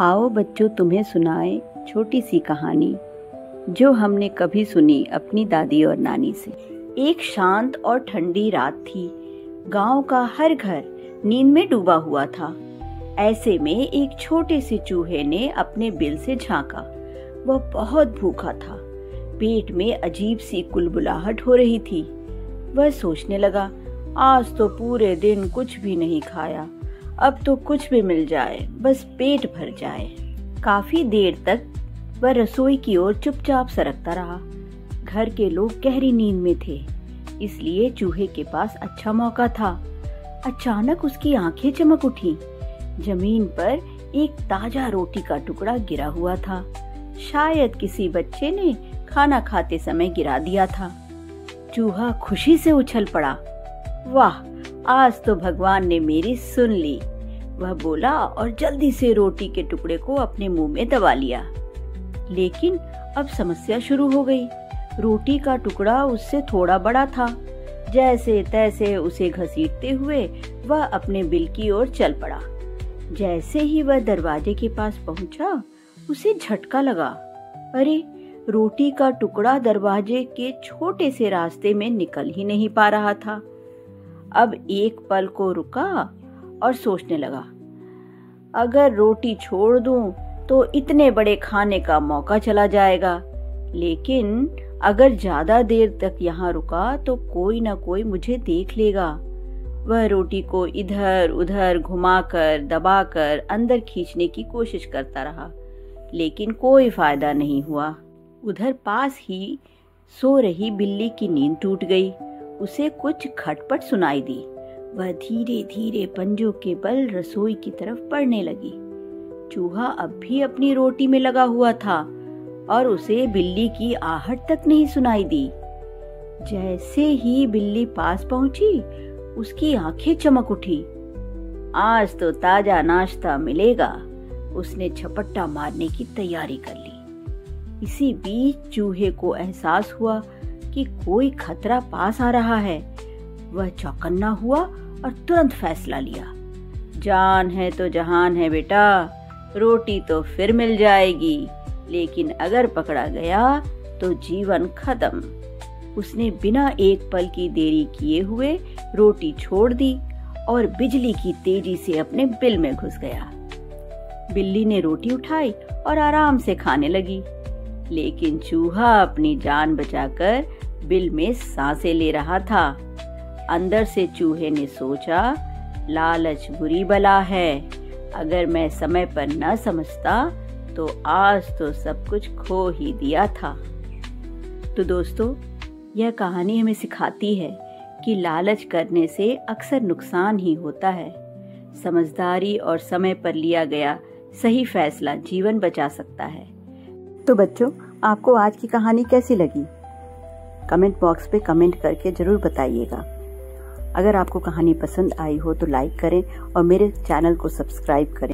आओ बच्चों, तुम्हें सुनाए छोटी सी कहानी जो हमने कभी सुनी अपनी दादी और नानी से। एक शांत और ठंडी रात थी। गांव का हर घर नींद में डूबा हुआ था। ऐसे में एक छोटे से चूहे ने अपने बिल से झांका। वह बहुत भूखा था। पेट में अजीब सी कुलबुलाहट हो रही थी। वह सोचने लगा, आज तो पूरे दिन कुछ भी नहीं खाया, अब तो कुछ भी मिल जाए, बस पेट भर जाए। काफी देर तक वह रसोई की ओर चुपचाप सरकता रहा। घर के लोग गहरी नींद में थे, इसलिए चूहे के पास अच्छा मौका था। अचानक उसकी आंखें चमक उठी। जमीन पर एक ताजा रोटी का टुकड़ा गिरा हुआ था। शायद किसी बच्चे ने खाना खाते समय गिरा दिया था। चूहा खुशी से उछल पड़ा। वाह, आज तो भगवान ने मेरी सुन ली, वह बोला और जल्दी से रोटी के टुकड़े को अपने मुंह में दबा लिया। लेकिन अब समस्या शुरू हो गई। रोटी का टुकड़ा उससे थोड़ा बड़ा था। जैसे तैसे उसे घसीटते हुए वह अपने बिल की ओर चल पड़ा। जैसे ही वह दरवाजे के पास पहुंचा, उसे झटका लगा। अरे, रोटी का टुकड़ा दरवाजे के छोटे से रास्ते में निकल ही नहीं पा रहा था। अब एक पल को रुका और सोचने लगा, अगर रोटी छोड़ दूं तो इतने बड़े खाने का मौका चला जाएगा, लेकिन अगर ज्यादा देर तक यहाँ रुका तो कोई ना कोई मुझे देख लेगा। वह रोटी को इधर उधर घुमाकर दबाकर अंदर खींचने की कोशिश करता रहा, लेकिन कोई फायदा नहीं हुआ। उधर पास ही सो रही बिल्ली की नींद टूट गई। उसे कुछ खटपट सुनाई दी। वह धीरे धीरे पंजों के बल रसोई की तरफ बढ़ने लगी। चूहा अब भी अपनी रोटी में लगा हुआ था और उसे बिल्ली की आहट तक नहीं सुनाई दी। जैसे ही बिल्ली पास पहुंची, उसकी आंखें चमक उठी। आज तो ताजा नाश्ता मिलेगा, उसने झपट्टा मारने की तैयारी कर ली। इसी बीच चूहे को एहसास हुआ कि कोई खतरा पास आ रहा है। वह चौकन्ना हुआ और तुरंत फैसला लिया। जान है तो जहान है बेटा, रोटी तो फिर मिल जाएगी, लेकिन अगर पकड़ा गया तो जीवन खत्म। उसने बिना एक पल की देरी किए हुए रोटी छोड़ दी और बिजली की तेजी से अपने बिल में घुस गया। बिल्ली ने रोटी उठाई और आराम से खाने लगी, लेकिन चूहा अपनी जान बचाकर बिल में सांसें ले रहा था। अंदर से चूहे ने सोचा, लालच बुरी बला है, अगर मैं समय पर न समझता तो आज तो सब कुछ खो ही दिया था। तो दोस्तों, यह कहानी हमें सिखाती है कि लालच करने से अक्सर नुकसान ही होता है। समझदारी और समय पर लिया गया सही फैसला जीवन बचा सकता है। तो बच्चों, आपको आज की कहानी कैसी लगी? कमेंट बॉक्स पे कमेंट करके जरूर बताइएगा। अगर आपको कहानी पसंद आई हो तो लाइक करें और मेरे चैनल को सब्सक्राइब करें।